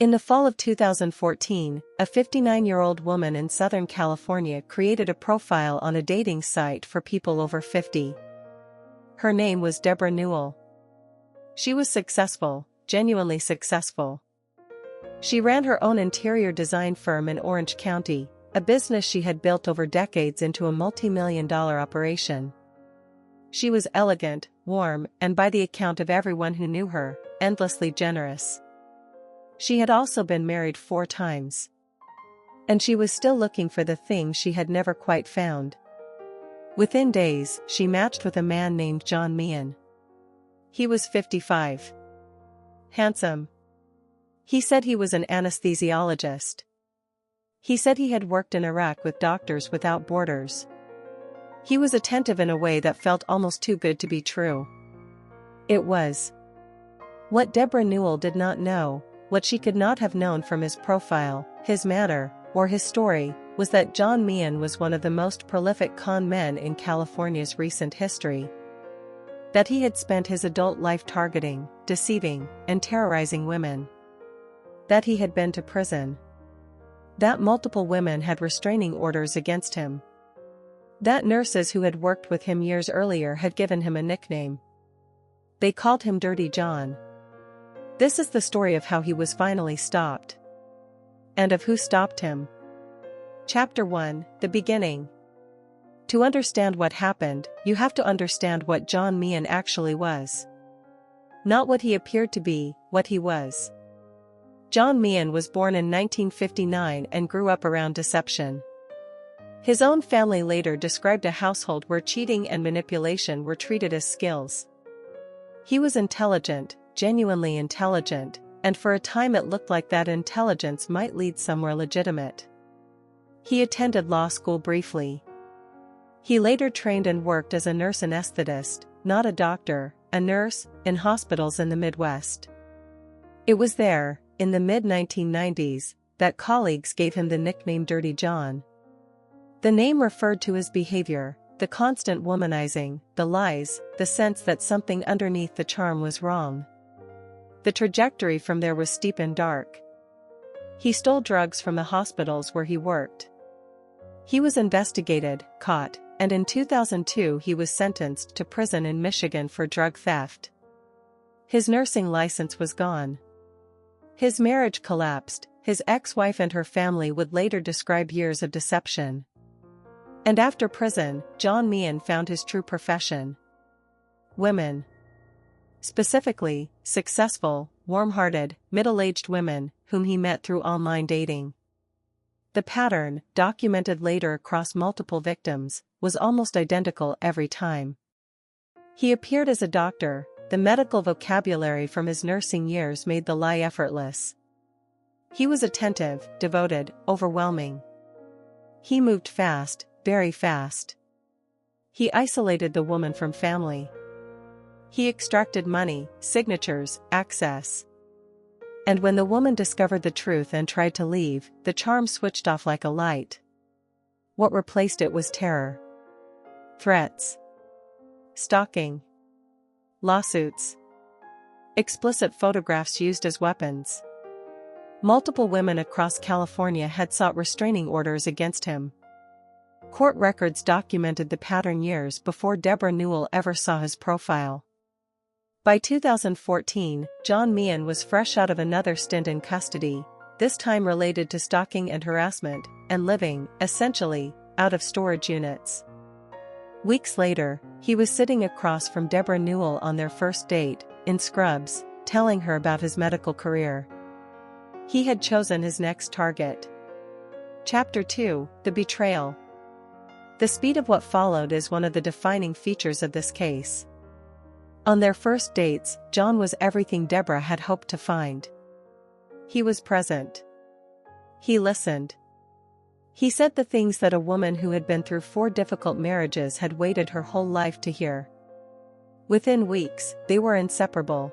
In the fall of 2014, a 59-year-old woman in Southern California created a profile on a dating site for people over 50. Her name was Debra Newell. She was successful, genuinely successful. She ran her own interior design firm in Orange County, a business she had built over decades into a multi-million-dollar operation. She was elegant, warm, and by the account of everyone who knew her, endlessly generous. She had also been married 4 times. And she was still looking for the thing she had never quite found. Within days, she matched with a man named John Meehan. He was 55. Handsome. He said he was an anesthesiologist. He said he had worked in Iraq with Doctors Without Borders. He was attentive in a way that felt almost too good to be true. It was. What Debra Newell did not know, what she could not have known from his profile, his manner, or his story, was that John Meehan was one of the most prolific con men in California's recent history. That he had spent his adult life targeting, deceiving, and terrorizing women. That he had been to prison. That multiple women had restraining orders against him. That nurses who had worked with him years earlier had given him a nickname. They called him Dirty John. This is the story of how he was finally stopped. And of who stopped him. Chapter 1, The Beginning. To understand what happened, you have to understand what John Meehan actually was. Not what he appeared to be, what he was. John Meehan was born in 1959 and grew up around deception. His own family later described a household where cheating and manipulation were treated as skills. He was intelligent, genuinely intelligent, and for a time it looked like that intelligence might lead somewhere legitimate. He attended law school briefly. He later trained and worked as a nurse anesthetist, not a doctor, a nurse, in hospitals in the Midwest. It was there, in the mid-1990s, that colleagues gave him the nickname Dirty John. The name referred to his behavior, the constant womanizing, the lies, the sense that something underneath the charm was wrong. The trajectory from there was steep and dark. He stole drugs from the hospitals where he worked. He was investigated, caught, and in 2002 he was sentenced to prison in Michigan for drug theft. His nursing license was gone. His marriage collapsed. His ex-wife and her family would later describe years of deception. And after prison, John Meehan found his true profession. Women. Specifically, successful, warm-hearted, middle-aged women, whom he met through online dating. The pattern, documented later across multiple victims, was almost identical every time. He appeared as a doctor. The medical vocabulary from his nursing years made the lie effortless. He was attentive, devoted, overwhelming. He moved fast, very fast. He isolated the woman from family. He extracted money, signatures, access. And when the woman discovered the truth and tried to leave, the charm switched off like a light. What replaced it was terror. Threats. Stalking. Lawsuits. Explicit photographs used as weapons. Multiple women across California had sought restraining orders against him. Court records documented the pattern years before Debra Newell ever saw his profile. By 2014, John Meehan was fresh out of another stint in custody, this time related to stalking and harassment, and living, essentially, out of storage units. Weeks later, he was sitting across from Debra Newell on their first date, in scrubs, telling her about his medical career. He had chosen his next target. Chapter 2, The Betrayal. The speed of what followed is one of the defining features of this case. On their first dates, John was everything Debra had hoped to find. He was present. He listened. He said the things that a woman who had been through 4 difficult marriages had waited her whole life to hear. Within weeks, they were inseparable.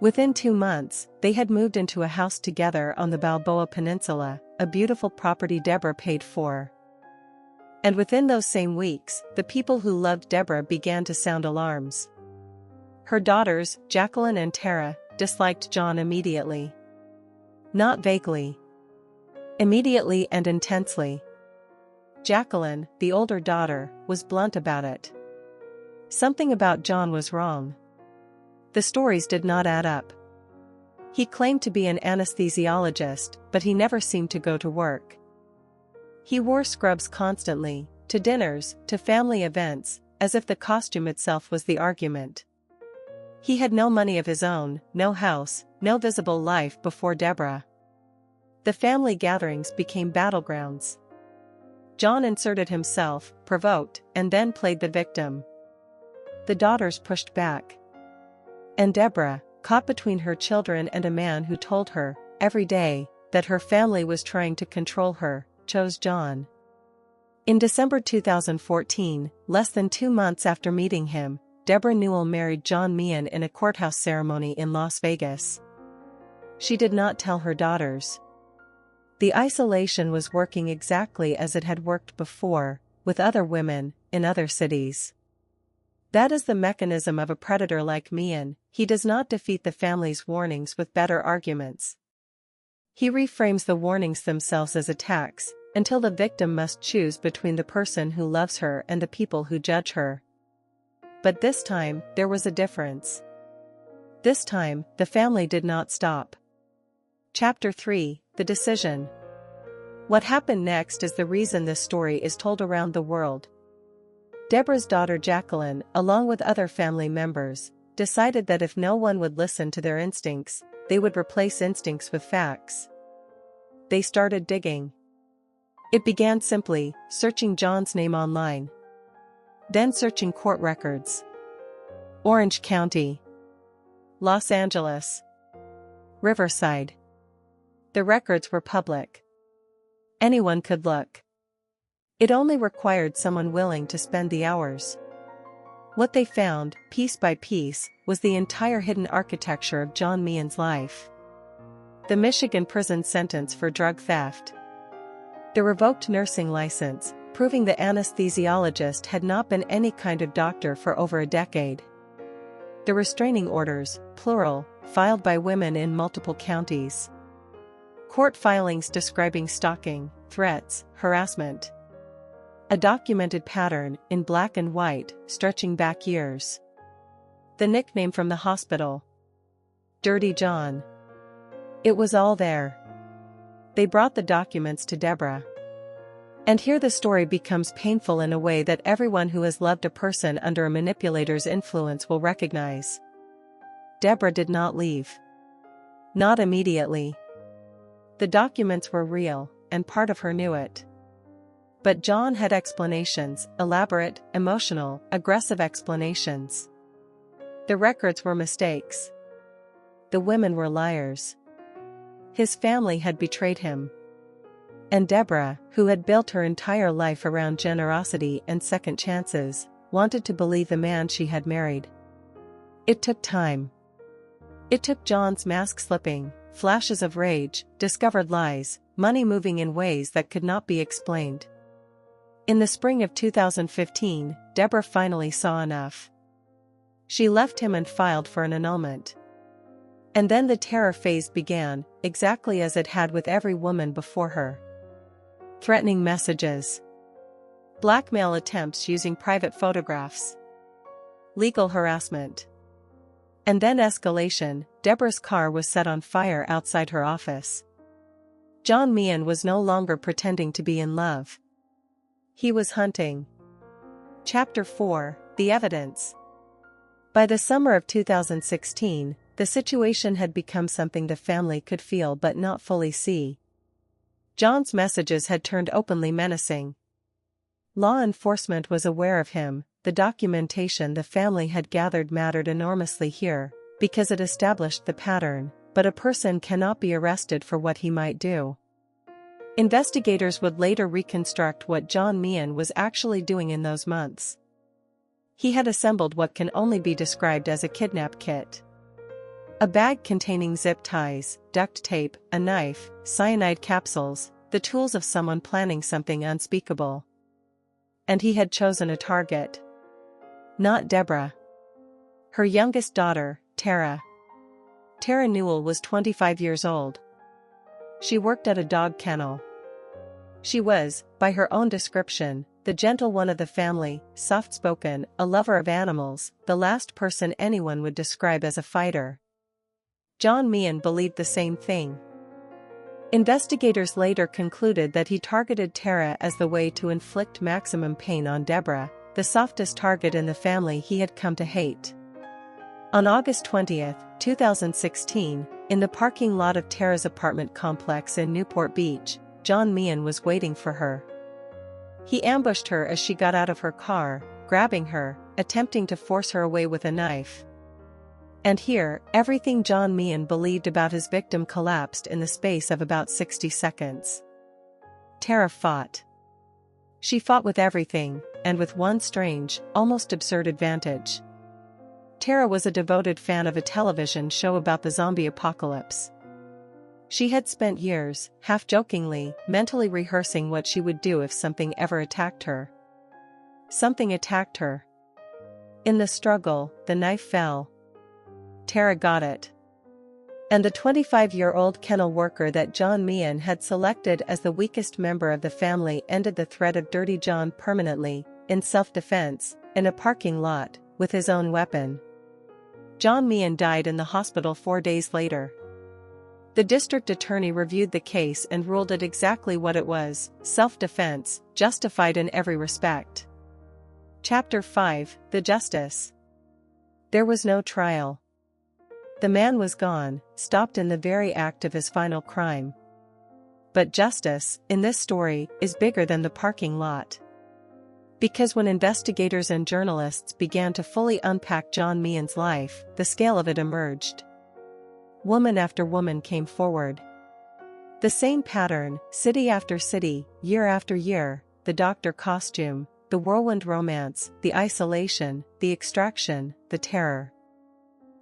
Within 2 months, they had moved into a house together on the Balboa Peninsula, a beautiful property Debra paid for. And within those same weeks, the people who loved Debra began to sound alarms. Her daughters, Jacqueline and Tara, disliked John immediately. Not vaguely. Immediately and intensely. Jacqueline, the older daughter, was blunt about it. Something about John was wrong. The stories did not add up. He claimed to be an anesthesiologist, but he never seemed to go to work. He wore scrubs constantly, to dinners, to family events, as if the costume itself was the argument. He had no money of his own, no house, no visible life before Debra. The family gatherings became battlegrounds. John inserted himself, provoked, and then played the victim. The daughters pushed back. And Debra, caught between her children and a man who told her, every day, that her family was trying to control her, chose John. In December 2014, less than 2 months after meeting him, Debra Newell married John Meehan in a courthouse ceremony in Las Vegas. She did not tell her daughters. The isolation was working exactly as it had worked before, with other women, in other cities. That is the mechanism of a predator like Meehan. He does not defeat the family's warnings with better arguments. He reframes the warnings themselves as attacks, until the victim must choose between the person who loves her and the people who judge her. But this time, there was a difference. This time, the family did not stop. Chapter 3, The Decision. What happened next is the reason this story is told around the world. Debra's daughter Jacqueline, along with other family members, decided that if no one would listen to their instincts, they would replace instincts with facts. They started digging. It began simply, searching John's name online. Then searching court records. Orange County. Los Angeles. Riverside. The records were public. Anyone could look. It only required someone willing to spend the hours. What they found, piece by piece, was the entire hidden architecture of John Meehan's life. The Michigan prison sentence for drug theft. The revoked nursing license, proving the anesthesiologist had not been any kind of doctor for over a decade. The restraining orders, plural, filed by women in multiple counties. Court filings describing stalking, threats, harassment. A documented pattern, in black and white, stretching back years. The nickname from the hospital. Dirty John. It was all there. They brought the documents to Debra. And here the story becomes painful in a way that everyone who has loved a person under a manipulator's influence will recognize. Debra did not leave. Not immediately. The documents were real, and part of her knew it. But John had explanations, elaborate, emotional, aggressive explanations. The records were mistakes. The women were liars. His family had betrayed him. And Debra, who had built her entire life around generosity and second chances, wanted to believe the man she had married. It took time. It took John's mask slipping, flashes of rage, discovered lies, money moving in ways that could not be explained. In the spring of 2015, Debra finally saw enough. She left him and filed for an annulment. And then the terror phase began, exactly as it had with every woman before her. Threatening messages. Blackmail attempts using private photographs. Legal harassment. And then escalation. Debra's car was set on fire outside her office. John Meehan was no longer pretending to be in love. He was hunting. Chapter 4, The Evidence. By the summer of 2016, the situation had become something the family could feel but not fully see. John's messages had turned openly menacing. Law enforcement was aware of him. The documentation the family had gathered mattered enormously here, because it established the pattern, but a person cannot be arrested for what he might do. Investigators would later reconstruct what John Meehan was actually doing in those months. He had assembled what can only be described as a kidnap kit. A bag containing zip ties, duct tape, a knife, cyanide capsules, the tools of someone planning something unspeakable. And he had chosen a target. Not Debra. Her youngest daughter, Tara. Tara Newell was 25 years old. She worked at a dog kennel. She was, by her own description, the gentle one of the family, soft-spoken, a lover of animals, the last person anyone would describe as a fighter. John Meehan believed the same thing. Investigators later concluded that he targeted Tara as the way to inflict maximum pain on Debra, the softest target in the family he had come to hate. On August 20, 2016, in the parking lot of Tara's apartment complex in Newport Beach, John Meehan was waiting for her. He ambushed her as she got out of her car, grabbing her, attempting to force her away with a knife. And here, everything John Meehan believed about his victim collapsed in the space of about 60 seconds. Tara fought. She fought with everything, and with one strange, almost absurd advantage. Tara was a devoted fan of a television show about the zombie apocalypse. She had spent years, half-jokingly, mentally rehearsing what she would do if something ever attacked her. Something attacked her. In the struggle, the knife fell. Tara got it. And the 25-year-old kennel worker that John Meehan had selected as the weakest member of the family ended the threat of Dirty John permanently, in self-defense, in a parking lot, with his own weapon. John Meehan died in the hospital 4 days later. The district attorney reviewed the case and ruled it exactly what it was, self-defense, justified in every respect. Chapter 5, The Justice. There was no trial. The man was gone, stopped in the very act of his final crime. But justice, in this story, is bigger than the parking lot. Because when investigators and journalists began to fully unpack John Meehan's life, the scale of it emerged. Woman after woman came forward. The same pattern, city after city, year after year, the doctor costume, the whirlwind romance, the isolation, the extraction, the terror.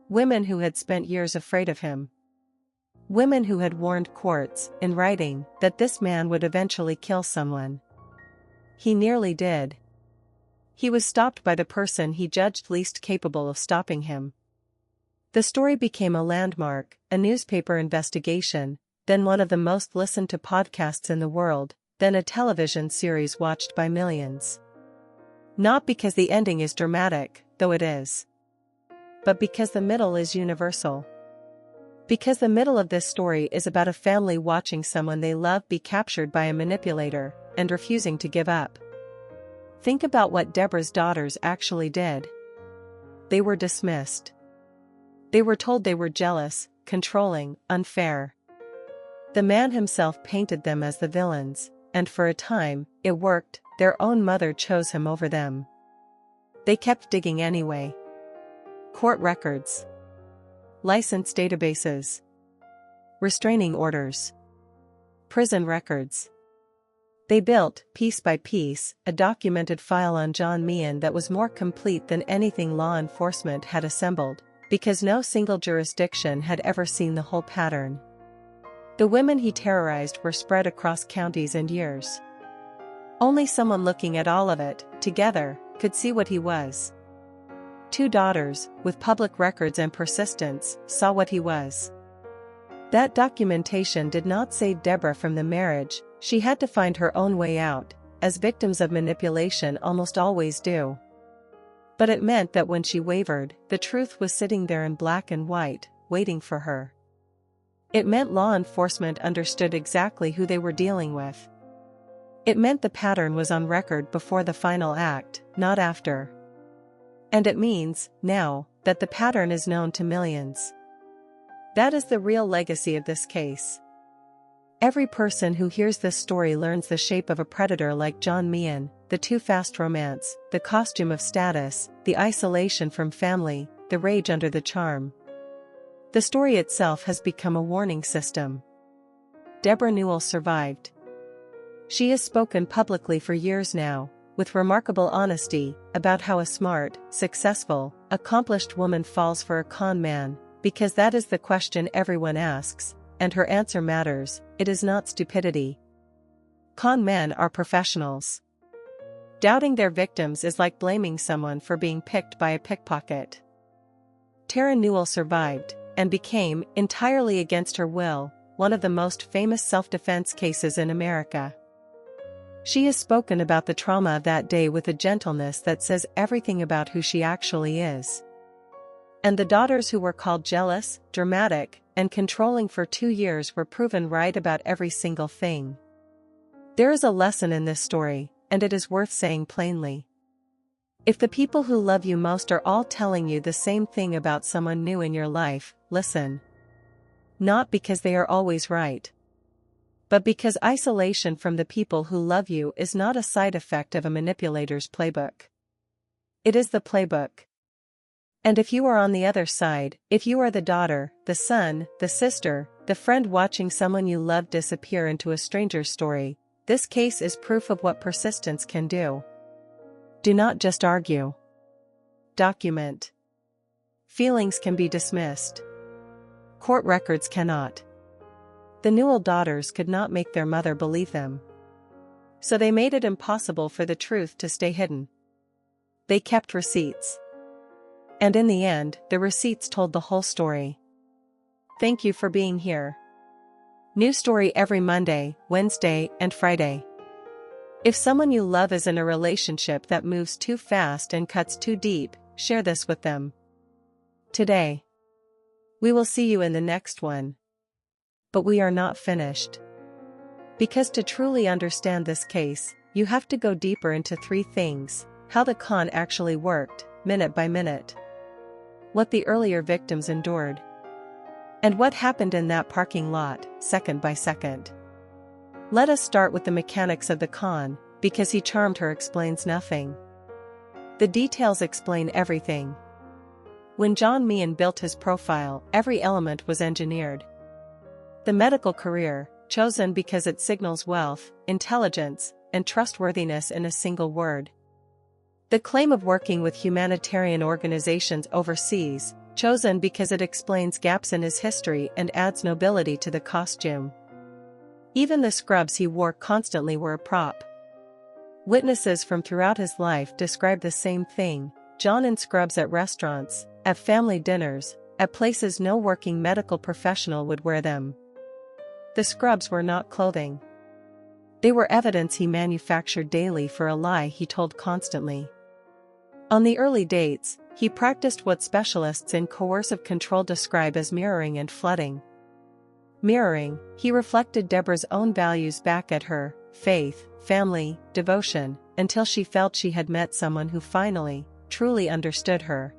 Women who had spent years afraid of him. Women who had warned courts, in writing, that this man would eventually kill someone. He nearly did. He was stopped by the person he judged least capable of stopping him. The story became a landmark, a newspaper investigation, then one of the most listened to podcasts in the world, then a television series watched by millions. Not because the ending is dramatic, though it is. But because the middle is universal. Because the middle of this story is about a family watching someone they love be captured by a manipulator, and refusing to give up. Think about what Debra's daughters actually did. They were dismissed. They were told they were jealous, controlling, unfair. The man himself painted them as the villains, and for a time, it worked. Their own mother chose him over them. They kept digging anyway. Court records. License databases. Restraining orders. Prison records. They built, piece by piece, a documented file on John Meehan that was more complete than anything law enforcement had assembled, because no single jurisdiction had ever seen the whole pattern. The women he terrorized were spread across counties and years. Only someone looking at all of it, together, could see what he was. 2 daughters, with public records and persistence, saw what he was. That documentation did not save Debra from the marriage. She had to find her own way out, as victims of manipulation almost always do. But it meant that when she wavered, the truth was sitting there in black and white, waiting for her. It meant law enforcement understood exactly who they were dealing with. It meant the pattern was on record before the final act, not after. And it means, now, that the pattern is known to millions. That is the real legacy of this case. Every person who hears this story learns the shape of a predator like John Meehan, the too-fast romance, the costume of status, the isolation from family, the rage under the charm. The story itself has become a warning system. Debra Newell survived. She has spoken publicly for years now, with remarkable honesty, about how a smart, successful, accomplished woman falls for a con man, because that is the question everyone asks, and her answer matters. It is not stupidity. Con men are professionals. Doubting their victims is like blaming someone for being picked by a pickpocket. Tara Newell survived, and became, entirely against her will, one of the most famous self-defense cases in America. She has spoken about the trauma of that day with a gentleness that says everything about who she actually is. And the daughters who were called jealous, dramatic, and controlling for 2 years were proven right about every single thing. There is a lesson in this story, and it is worth saying plainly. If the people who love you most are all telling you the same thing about someone new in your life, listen. Not because they are always right, but because isolation from the people who love you is not a side effect of a manipulator's playbook. It is the playbook. And if you are on the other side, if you are the daughter, the son, the sister, the friend watching someone you love disappear into a stranger's story, this case is proof of what persistence can do. Do not just argue. Document. Feelings can be dismissed. Court records cannot. The Newell daughters could not make their mother believe them. So they made it impossible for the truth to stay hidden. They kept receipts. And in the end, the receipts told the whole story. Thank you for being here. New story every Monday, Wednesday, and Friday. If someone you love is in a relationship that moves too fast and cuts too deep, share this with them today. We will see you in the next one. But we are not finished. Because to truly understand this case, you have to go deeper into 3 things: how the con actually worked, minute by minute, what the earlier victims endured, and what happened in that parking lot, second by second. Let us start with the mechanics of the con, because he charmed her explains nothing. The details explain everything. When John Meehan built his profile, every element was engineered. The medical career, chosen because it signals wealth, intelligence, and trustworthiness in a single word. The claim of working with humanitarian organizations overseas, chosen because it explains gaps in his history and adds nobility to the costume. Even the scrubs he wore constantly were a prop. Witnesses from throughout his life describe the same thing: John in scrubs at restaurants, at family dinners, at places no working medical professional would wear them. The scrubs were not clothing. They were evidence he manufactured daily for a lie he told constantly. On the early dates, he practiced what specialists in coercive control describe as mirroring and flooding. Mirroring, he reflected Debra's own values back at her: faith, family, devotion, until she felt she had met someone who finally, truly understood her.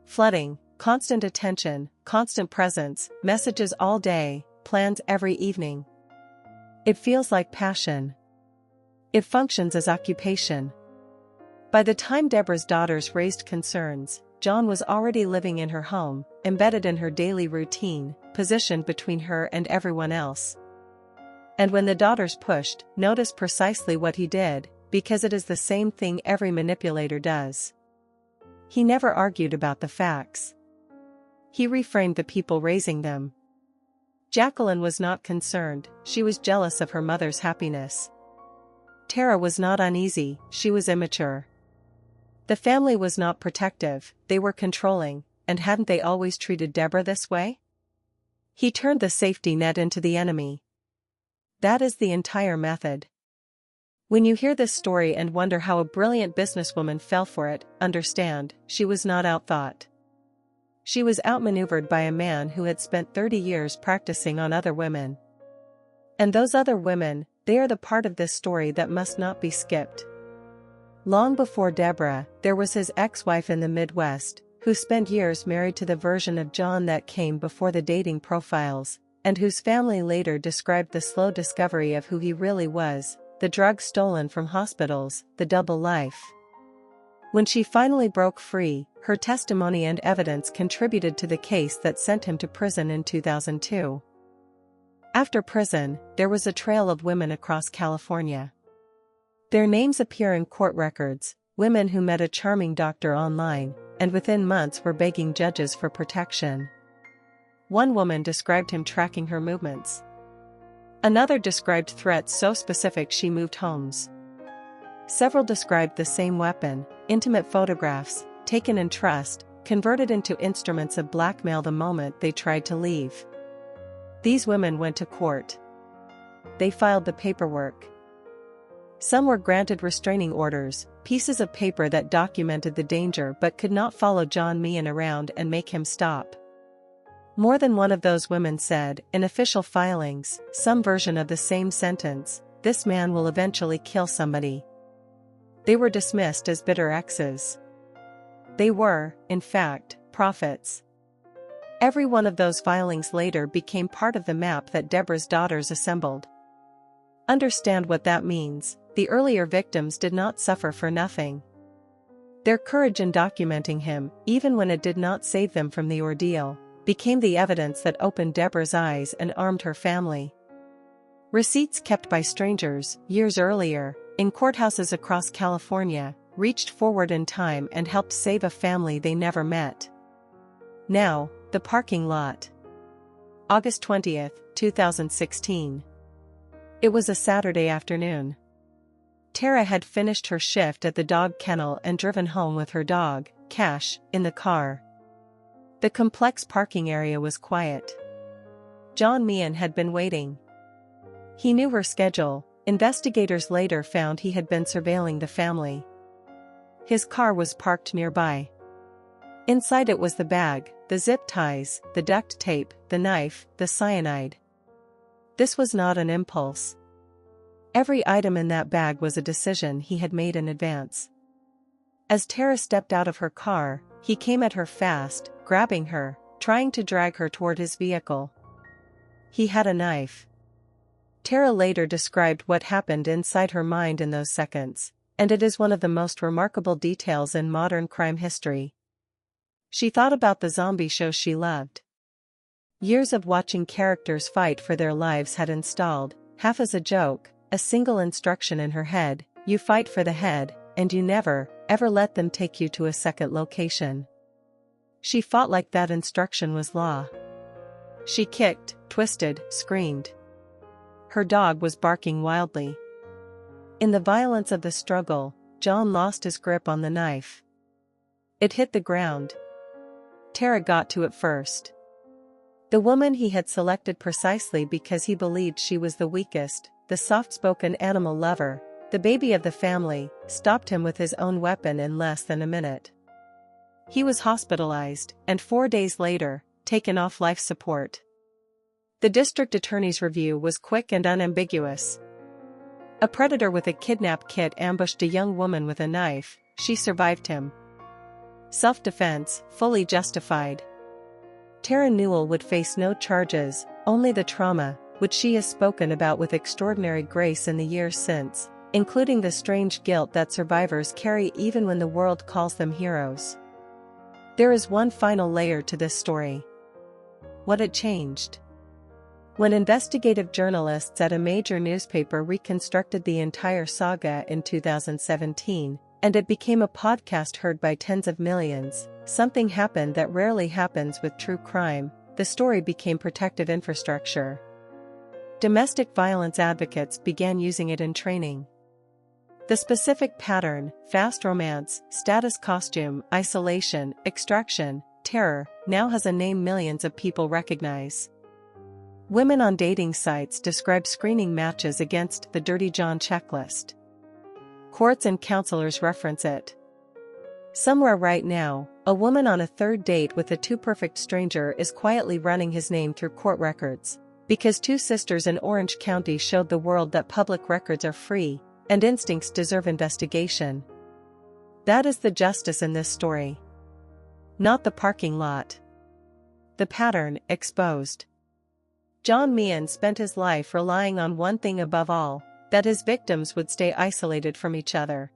Flooding, constant attention, constant presence, messages all day, plans every evening. It feels like passion. It functions as occupation. By the time Debra's daughters raised concerns, John was already living in her home, embedded in her daily routine, positioned between her and everyone else. And when the daughters pushed, notice precisely what he did, because it is the same thing every manipulator does. He never argued about the facts. He reframed the people raising them. Jacqueline was not concerned, she was jealous of her mother's happiness. Tara was not uneasy, she was immature. The family was not protective, they were controlling, and hadn't they always treated Debra this way? He turned the safety net into the enemy. That is the entire method. When you hear this story and wonder how a brilliant businesswoman fell for it, understand, she was not outthought. She was outmaneuvered by a man who had spent 30 years practicing on other women. And those other women, they are the part of this story that must not be skipped. Long before Debra, there was his ex-wife in the Midwest, who spent years married to the version of John that came before the dating profiles, and whose family later described the slow discovery of who he really was, the drugs stolen from hospitals, the double life. When she finally broke free, her testimony and evidence contributed to the case that sent him to prison in 2002. After prison, there was a trail of women across California. Their names appear in court records, women who met a charming doctor online, and within months were begging judges for protection. One woman described him tracking her movements. Another described threats so specific she moved homes. Several described the same weapon: intimate photographs, taken in trust, converted into instruments of blackmail the moment they tried to leave. These women went to court. They filed the paperwork. Some were granted restraining orders, pieces of paper that documented the danger but could not follow John Meehan around and make him stop. More than one of those women said, in official filings, some version of the same sentence, "This man will eventually kill somebody." They were dismissed as bitter exes. They were, in fact, prophets. Every one of those filings later became part of the map that Debra's daughters assembled. Understand what that means: the earlier victims did not suffer for nothing. Their courage in documenting him, even when it did not save them from the ordeal, became the evidence that opened Debra's eyes and armed her family. Receipts kept by strangers, years earlier, in courthouses across California, reached forward in time and helped save a family they never met. Now, the parking lot. August 20, 2016. It was a Saturday afternoon. Tara had finished her shift at the dog kennel and driven home with her dog, Cash, in the car. The complex parking area was quiet. John Meehan had been waiting. He knew her schedule. Investigators later found he had been surveilling the family. His car was parked nearby. Inside it was the bag, the zip ties, the duct tape, the knife, the cyanide. This was not an impulse. Every item in that bag was a decision he had made in advance. As Tara stepped out of her car, he came at her fast, grabbing her, trying to drag her toward his vehicle. He had a knife. Tara later described what happened inside her mind in those seconds, and it is one of the most remarkable details in modern crime history. She thought about the zombie shows she loved. Years of watching characters fight for their lives had installed, half as a joke, a single instruction in her head: you fight for the head, and you never, ever let them take you to a second location. She fought like that instruction was law. She kicked, twisted, screamed. Her dog was barking wildly. In the violence of the struggle, John lost his grip on the knife. It hit the ground. Tara got to it first. The woman he had selected precisely because he believed she was the weakest, the soft-spoken animal lover, the baby of the family, stopped him with his own weapon in less than a minute. He was hospitalized, and 4 days later, taken off life support. The district attorney's review was quick and unambiguous. A predator with a kidnap kit ambushed a young woman with a knife. She survived him. Self-defense, fully justified. Debra Newell would face no charges, only the trauma, which she has spoken about with extraordinary grace in the years since, including the strange guilt that survivors carry even when the world calls them heroes. There is one final layer to this story. What it changed. When investigative journalists at a major newspaper reconstructed the entire saga in 2017, and it became a podcast heard by tens of millions, something happened that rarely happens with true crime: the story became protective infrastructure. Domestic violence advocates began using it in training. The specific pattern, fast romance, status costume, isolation, extraction, terror, now has a name millions of people recognize. Women on dating sites describe screening matches against the Dirty John checklist. Courts and counselors reference it. Somewhere right now, a woman on a third date with a too-perfect stranger is quietly running his name through court records, because two sisters in Orange County showed the world that public records are free, and instincts deserve investigation. That is the justice in this story. Not the parking lot. The pattern exposed. John Meehan spent his life relying on one thing above all: that his victims would stay isolated from each other.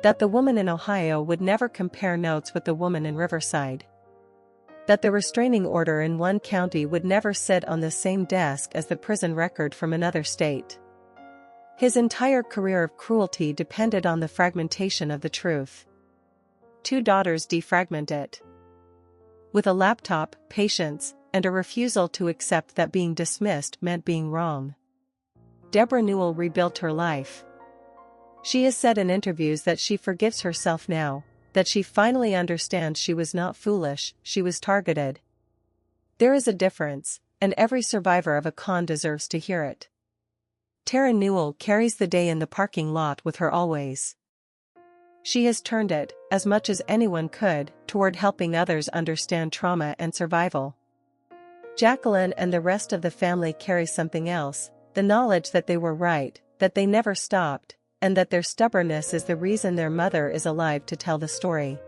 That the woman in Ohio would never compare notes with the woman in Riverside. That the restraining order in one county would never sit on the same desk as the prison record from another state. His entire career of cruelty depended on the fragmentation of the truth. 2 daughters defragment it. With a laptop, patience, and a refusal to accept that being dismissed meant being wrong. Debra Newell rebuilt her life. She has said in interviews that she forgives herself now, that she finally understands she was not foolish, she was targeted. There is a difference. and every survivor of a con deserves to hear it. Debra Newell carries the day in the parking lot with her always. She has turned it, as much as anyone could, toward helping others understand trauma and survival. Jacqueline and the rest of the family carry something else, the knowledge that they were right, that they never stopped, and that their stubbornness is the reason their mother is alive to tell the story.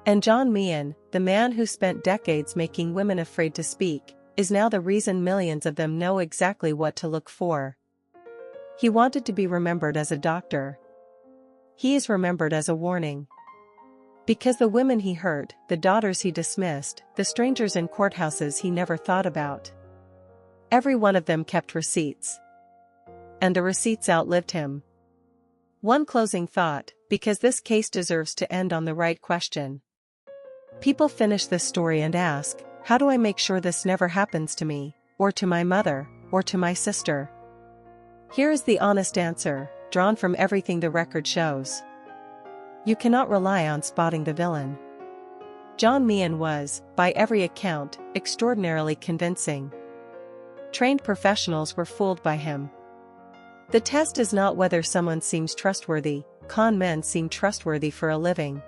And John Meehan, the man who spent decades making women afraid to speak, is now the reason millions of them know exactly what to look for. He wanted to be remembered as a doctor. He is remembered as a warning. Because the women he hurt, the daughters he dismissed, the strangers in courthouses he never thought about. Every one of them kept receipts. And the receipts outlived him. One closing thought, because this case deserves to end on the right question. People finish this story and ask, how do I make sure this never happens to me, or to my mother, or to my sister? Here is the honest answer, drawn from everything the record shows. You cannot rely on spotting the villain. John Meehan was, by every account, extraordinarily convincing. Trained professionals were fooled by him. The test is not whether someone seems trustworthy, con men seem trustworthy for a living.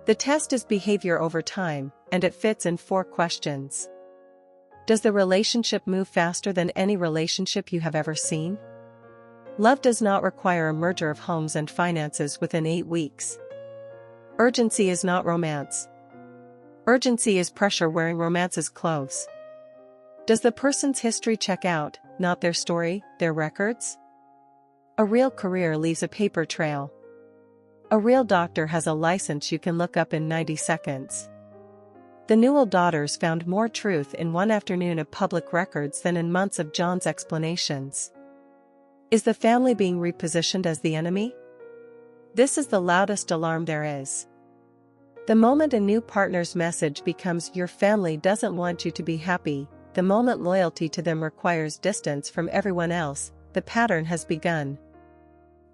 The test is behavior over time, and it fits in 4 questions. Does the relationship move faster than any relationship you have ever seen? Love does not require a merger of homes and finances within 8 weeks. Urgency is not romance. Urgency is pressure wearing romance's clothes. Does the person's history check out, not their story, their records? A real career leaves a paper trail. A real doctor has a license you can look up in 90 seconds. The Newell daughters found more truth in one afternoon of public records than in months of John's explanations. Is the family being repositioned as the enemy? This is the loudest alarm there is. The moment a new partner's message becomes your family doesn't want you to be happy, the moment loyalty to them requires distance from everyone else, the pattern has begun.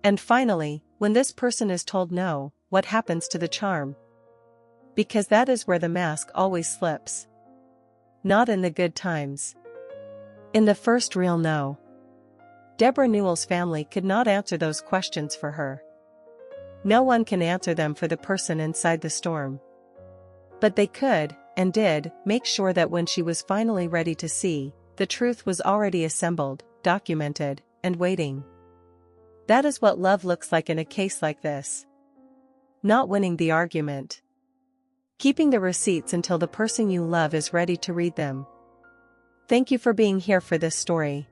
And finally, when this person is told no, what happens to the charm? Because that is where the mask always slips. Not in the good times. In the first real no. Debra Newell's family could not answer those questions for her. No one can answer them for the person inside the storm. But they could, and did, make sure that when she was finally ready to see, the truth was already assembled, documented, and waiting. That is what love looks like in a case like this. Not winning the argument. Keeping the receipts until the person you love is ready to read them. Thank you for being here for this story.